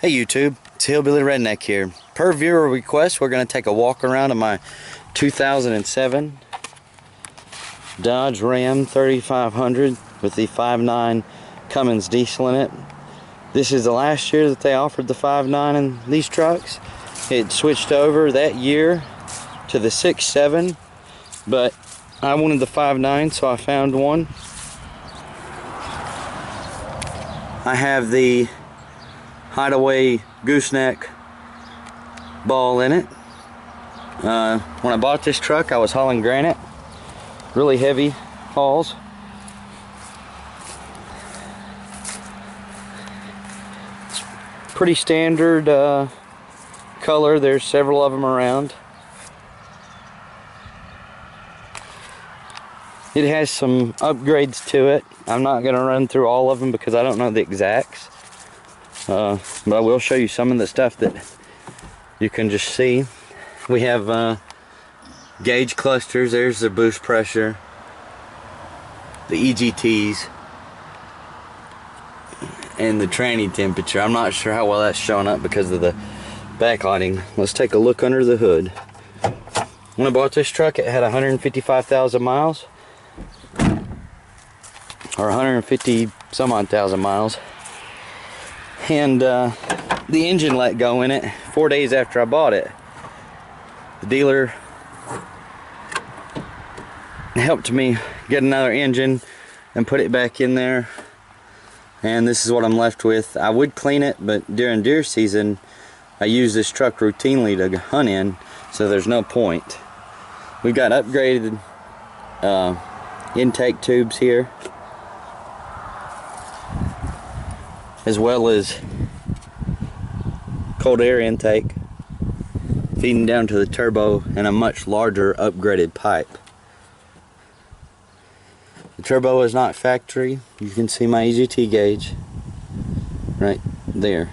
Hey YouTube, it's Hillbilly Redneck here. Per viewer request, we're going to take a walk around in my 2007 Dodge Ram 3500 with the 5.9 Cummins diesel in it. This is the last year that they offered the 5.9 in these trucks. It switched over that year to the 6.7, but I wanted the 5.9, so I found one. I have the Hideaway gooseneck ball in it. When I bought this truck, I was hauling granite, really heavy hauls. It's pretty standard color. There's several of them around. It has some upgrades to it. I'm not going to run through all of them because I don't know the exacts. But I will show you some of the stuff that you can just see. We have gauge clusters. There's the boost pressure, the EGTs, and the tranny temperature. I'm not sure how well that's showing up because of the backlighting. Let's take a look under the hood. When I bought this truck, it had 155,000 miles, or 150 some odd thousand miles. And the engine let go in it 4 days after I bought it. The dealer helped me get another engine and put it back in there, and this is what I'm left with. I would clean it, but during deer season I use this truck routinely to hunt in, so there's no point. We've got upgraded intake tubes here, as well as cold air intake feeding down to the turbo and a much larger upgraded pipe. The turbo is not factory. You can see my EGT gauge right there.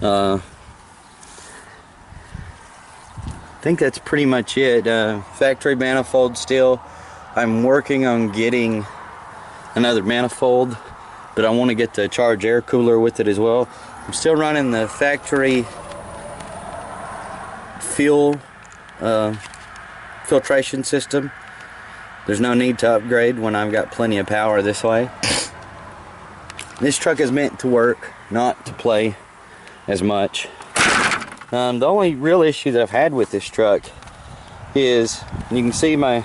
I think that's pretty much it. Factory manifold still. I'm working on getting another manifold, but I want to get the charge air cooler with it as well. I'm still running the factory fuel filtration system. There's no need to upgrade when I've got plenty of power this way. This truck is meant to work, not to play as much. The only real issue that I've had with this truck is, you can see my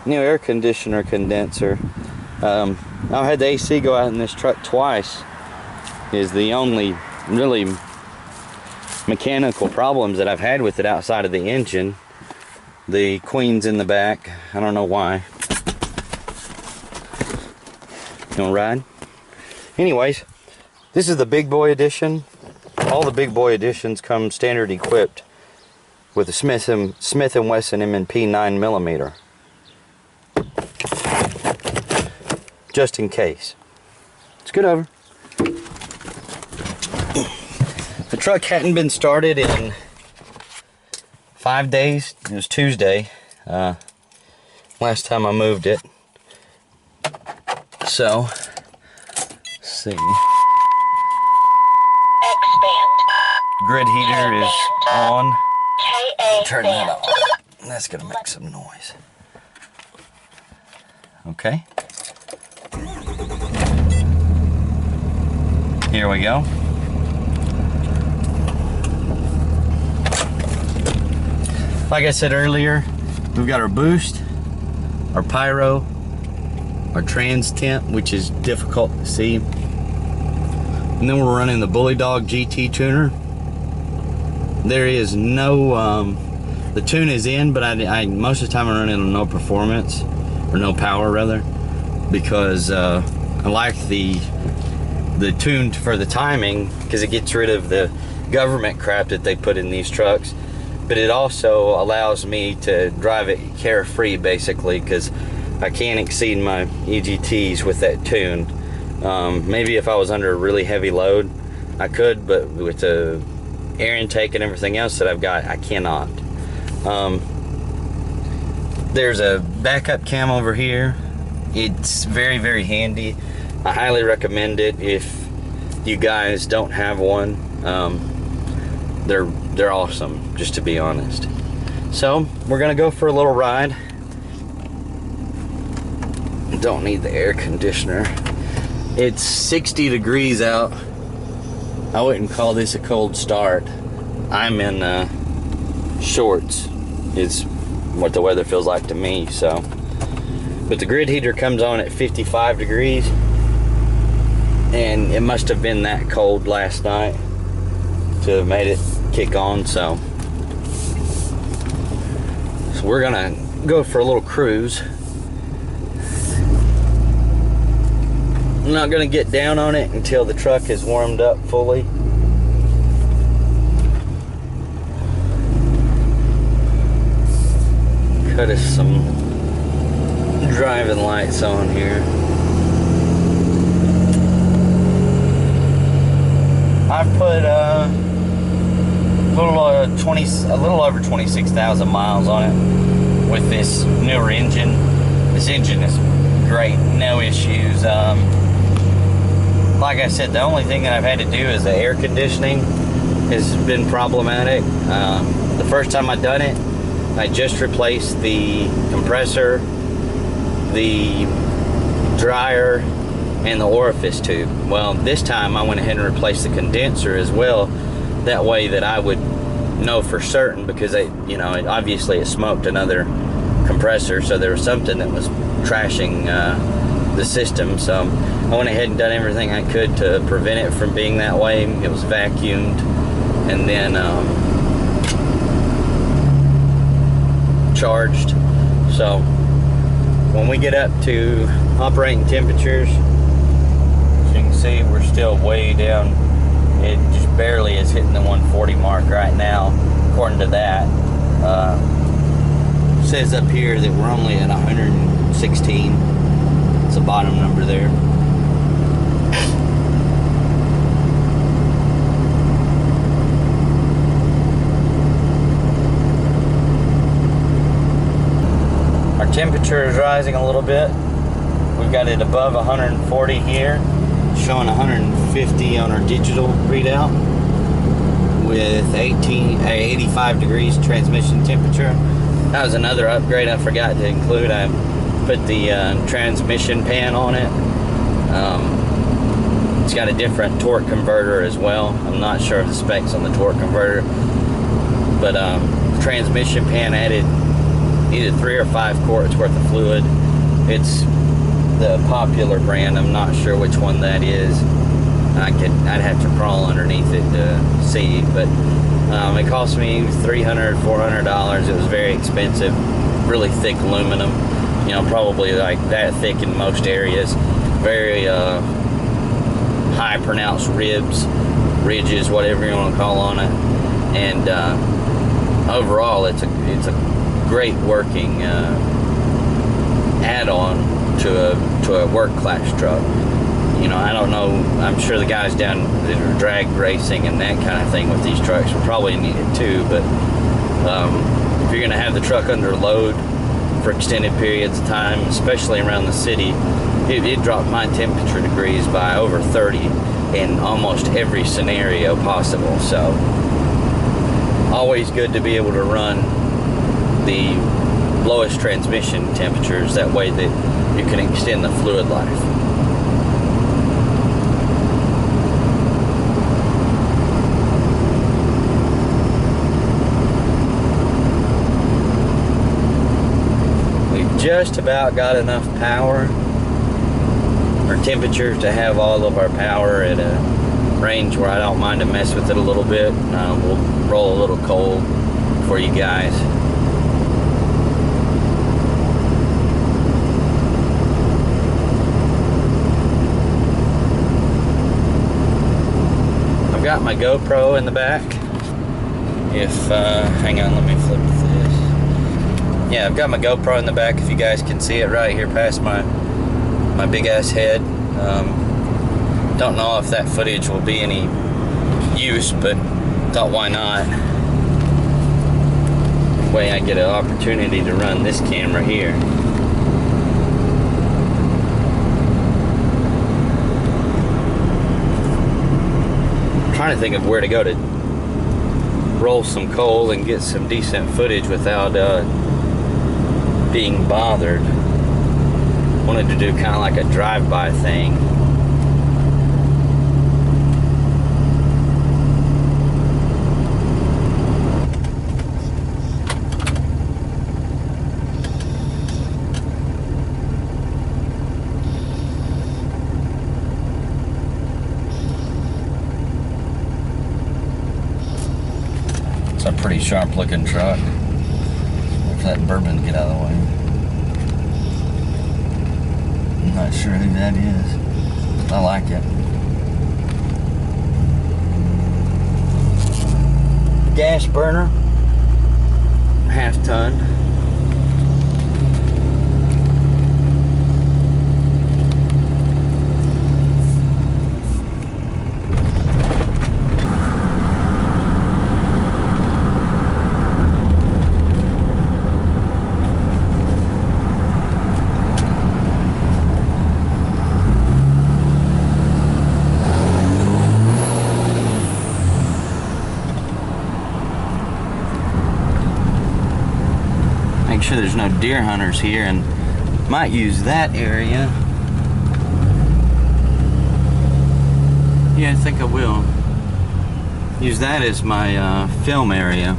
new air conditioner condenser. I've had the AC go out in this truck twice. Is the only really mechanical problems that I've had with it outside of the engine. The queen's in the back. I don't know why. You wanna ride? Anyways, this is the big boy edition. All the big boy editions come standard equipped with a Smith & Wesson M&P 9mm. Just in case. Let's get over. The truck hadn't been started in 5 days. It was Tuesday, last time I moved it. So, let's see. Grid heater is on. Turn that off. That's gonna make some noise. Okay. Here we go. Like I said earlier, we've got our boost, our pyro, our trans temp, which is difficult to see. And then we're running the Bully Dog GT tuner. There is no, the tune is in, but I most of the time I'm running on no performance, or no power rather, because I like the tune for the timing, because it gets rid of the government crap that they put in these trucks. But it also allows me to drive it carefree, basically, because I can't exceed my EGTs with that tune. Maybe if I was under a really heavy load, I could, but with the air intake and everything else that I've got, I cannot. There's a backup cam over here. It's very, very handy. I highly recommend it if you guys don't have one, they're awesome, just to be honest. So we're gonna go for a little ride. Don't need the air conditioner. It's 60 degrees out. I wouldn't call this a cold start. I'm in shorts is what the weather feels like to me. So, but the grid heater comes on at 55 degrees, and it must have been that cold last night to have made it kick on. So we're gonna go for a little cruise. I'm not gonna get down on it until the truck is warmed up fully. Cut us some driving lights on here. I've put a little over 26,000 miles on it with this newer engine. This engine is great, no issues. Like I said, the only thing that I've had to do is the air conditioning has been problematic. The first time I done it, I just replaced the compressor, the dryer, and the orifice tube. Well, this time I went ahead and replaced the condenser as well. That way that I would know for certain, because obviously it smoked another compressor, so there was something that was trashing the system. So I went ahead and done everything I could to prevent it from being that way. It was vacuumed and then charged. So when we get up to operating temperatures, as you can see, we're still way down. It just barely is hitting the 140 mark right now, according to that. It says up here that we're only at 116. It's the bottom number there. Our temperature is rising a little bit. We've got it above 140 here, showing 150 on our digital readout with 85 degrees transmission temperature. That was another upgrade I forgot to include. I put the transmission pan on it. It's got a different torque converter as well. I'm not sure of the specs on the torque converter, but the transmission pan added either 3 or 5 quarts worth of fluid. It's the popular brand. I'm not sure which one that is. I'd have to crawl underneath it to see, but it cost me $300, $400. It was very expensive, really thick aluminum, probably like that thick in most areas. Very high pronounced ridges, whatever you want to call on it. And overall, it's a great working add-on to a work class truck. I don't know, I'm sure the guys down that are drag racing and that kind of thing with these trucks will probably need it too, but if you're going to have the truck under load for extended periods of time, especially around the city, it dropped my temperature degrees by over 30 in almost every scenario possible. So always good to be able to run the lowest transmission temperatures, that way that you can extend the fluid life. We've just about got enough power or temperature to have all of our power at a range where I don't mind to mess with it a little bit. We'll roll a little cold for you guys. I've got my GoPro in the back. Hang on, let me flip this. Yeah, I've got my GoPro in the back, if you guys can see it right here past my big ass head. Don't know if that footage will be any use, but thought why not? Way I get an opportunity to run this camera here. trying to think of where to go to roll some coal and get some decent footage without being bothered. Wanted to do kind of like a drive-by thing. A pretty sharp looking truck. If that bourbon get out of the way. I'm not sure who that is. I like it. Gas burner, half ton. Make sure there's no deer hunters here, and might use that area. Yeah, I think I will use that as my film area.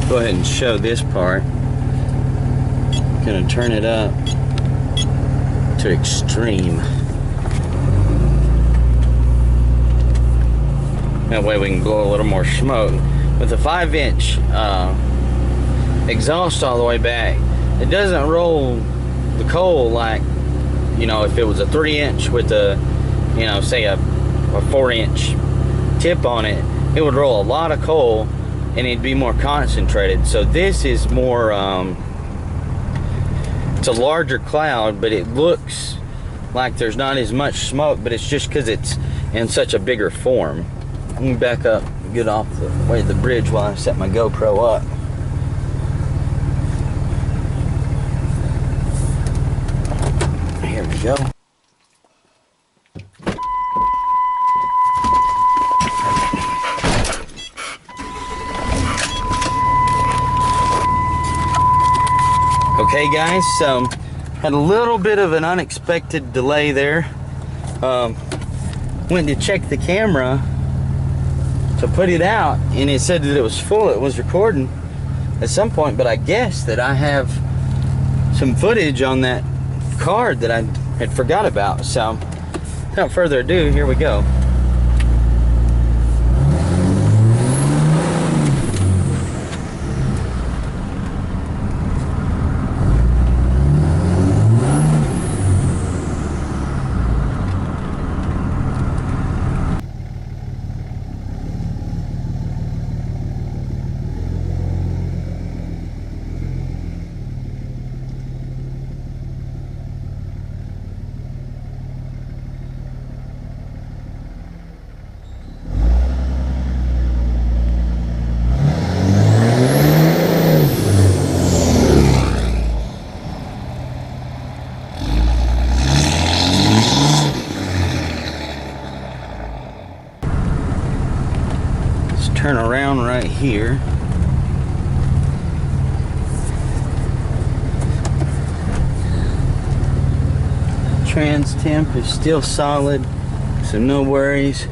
Go ahead and show this part. Gonna turn it up to extreme. That way we can blow a little more smoke. With a 5-inch exhaust all the way back, it doesn't roll the coal like, you know, if it was a 3-inch with a, you know, say a 4-inch tip on it, it would roll a lot of coal and it'd be more concentrated. So this is more, it's a larger cloud, but it looks like there's not as much smoke, but it's just because it's in such a bigger form. Let me back up and get off the way of the bridge while I set my GoPro up. Here we go. Okay guys, so had a little bit of an unexpected delay there. Went to check the camera to put it out, and it said that it was full. It was recording at some point, but I guess that I have some footage on that card that I had forgot about. So without further ado, here we go. Turn around right here. Trans temp is still solid, so no worries.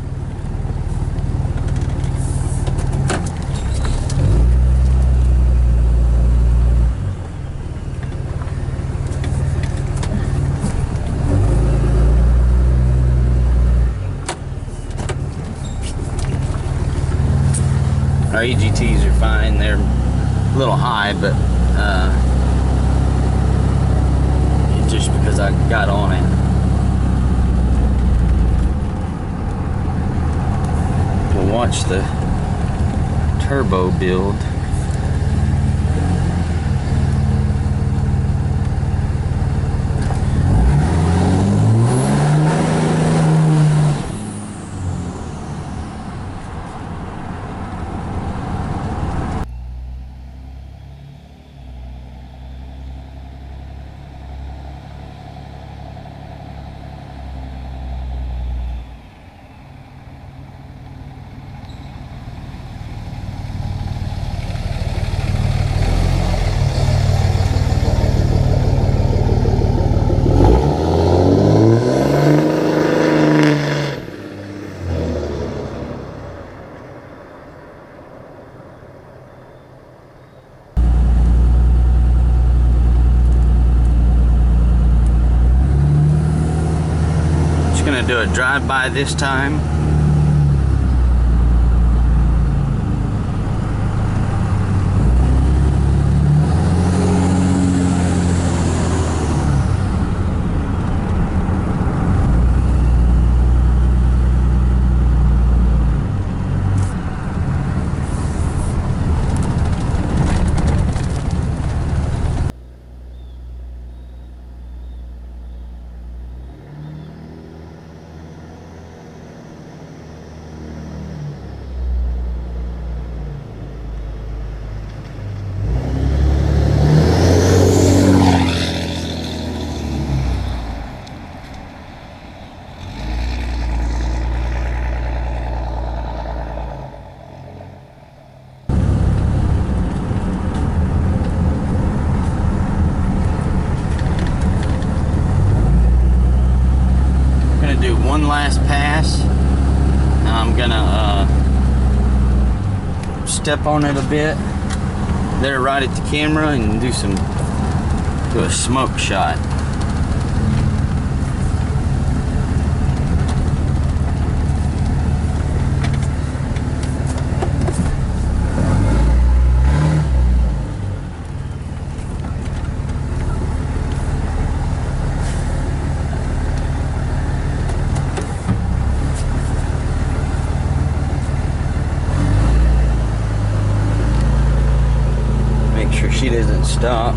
Our EGTs are fine. They're a little high, but it's just because I got on it. We'll watch the turbo build. Do a drive-by this time. Do one last pass. I'm gonna step on it a bit there right at the camera and do a smoke shot. She doesn't stop.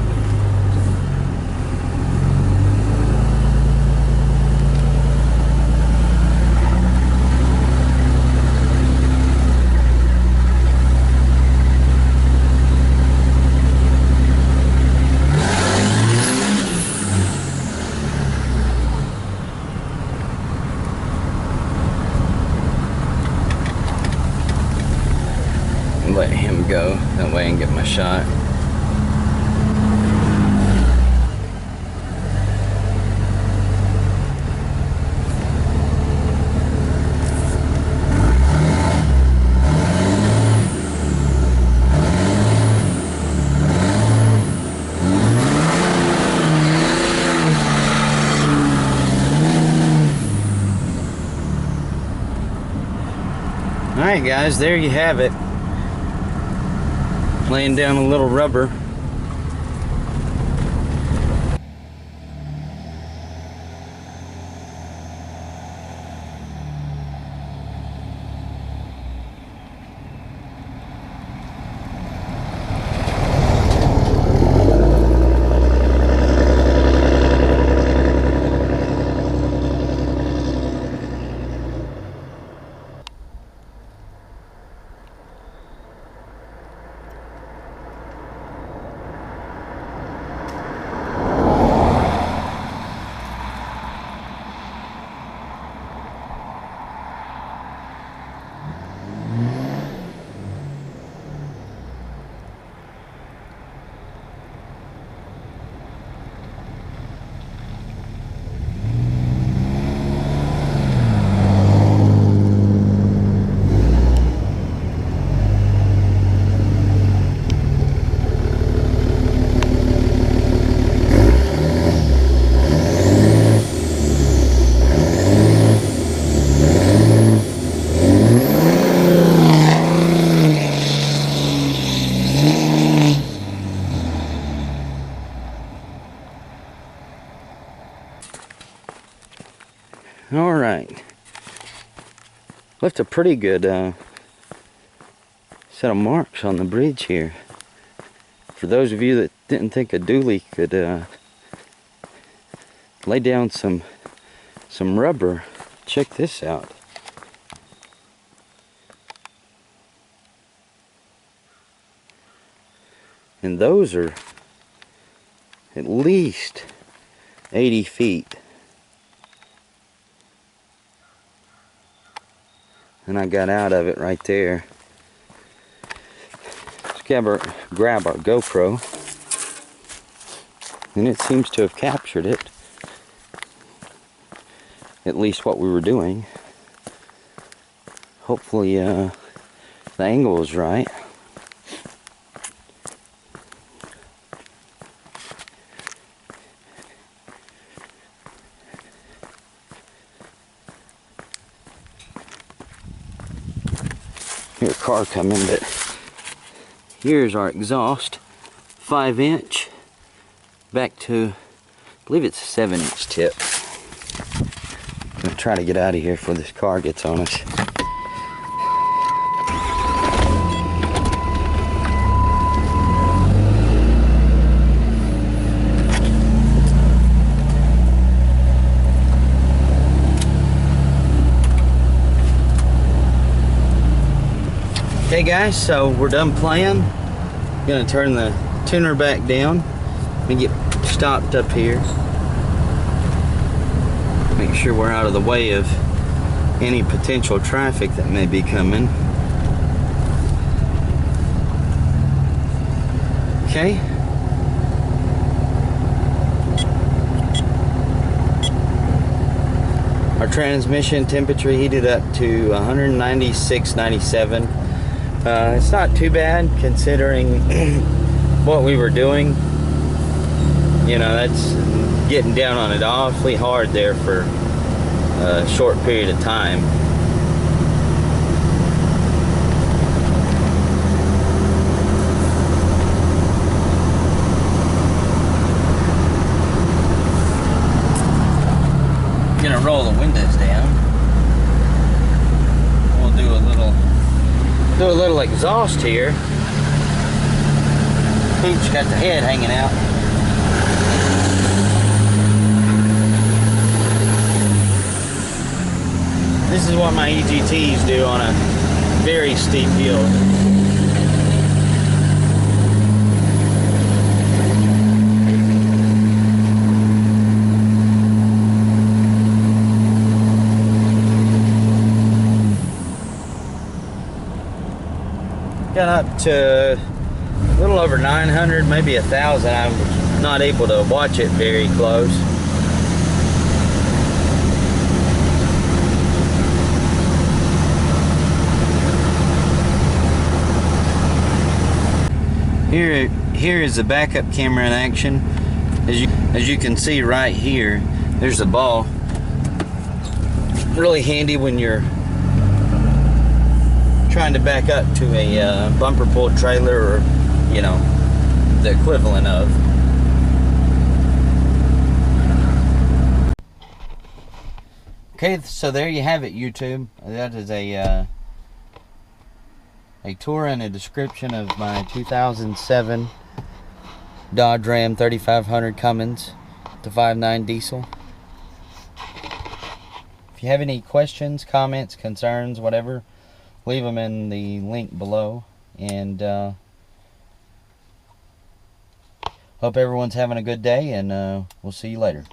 Let him go, that way I can get my shot. Alright guys, there you have it. Laying down a little rubber. All right. Left a pretty good set of marks on the bridge here. For those of you that didn't think a dually could lay down some rubber, check this out. And those are at least 80 feet. And I got out of it right there. Let's grab our GoPro. And it seems to have captured it. At least what we were doing. Hopefully the angle is right. Hear a car coming, but here's our exhaust, 5-inch, back to, I believe it's a 7-inch tip. I'm gonna try to get out of here before this car gets on us. Okay guys, so we're done playing. Gonna turn the tuner back down and get stopped up here. Make sure we're out of the way of any potential traffic that may be coming. Okay. Our transmission temperature heated up to 196.97. It's not too bad considering what we were doing. You know, that's getting down on it awfully hard there for a short period of time. I'm gonna roll the windows down. We'll do a little exhaust here. Pooch got the head hanging out. This is what my EGTs do on a very steep hill. Got up to a little over 900, maybe 1,000. I'm not able to watch it very close. Here is the backup camera in action. As you can see right here, there's a ball. Really handy when you're trying to back up to a bumper pulled trailer, or you know, the equivalent of. Okay, so there you have it, YouTube. That is a tour and a description of my 2007 Dodge Ram 3500 Cummins to 5.9 diesel. If you have any questions, comments, concerns, whatever, leave them in the link below. And hope everyone's having a good day, and we'll see you later.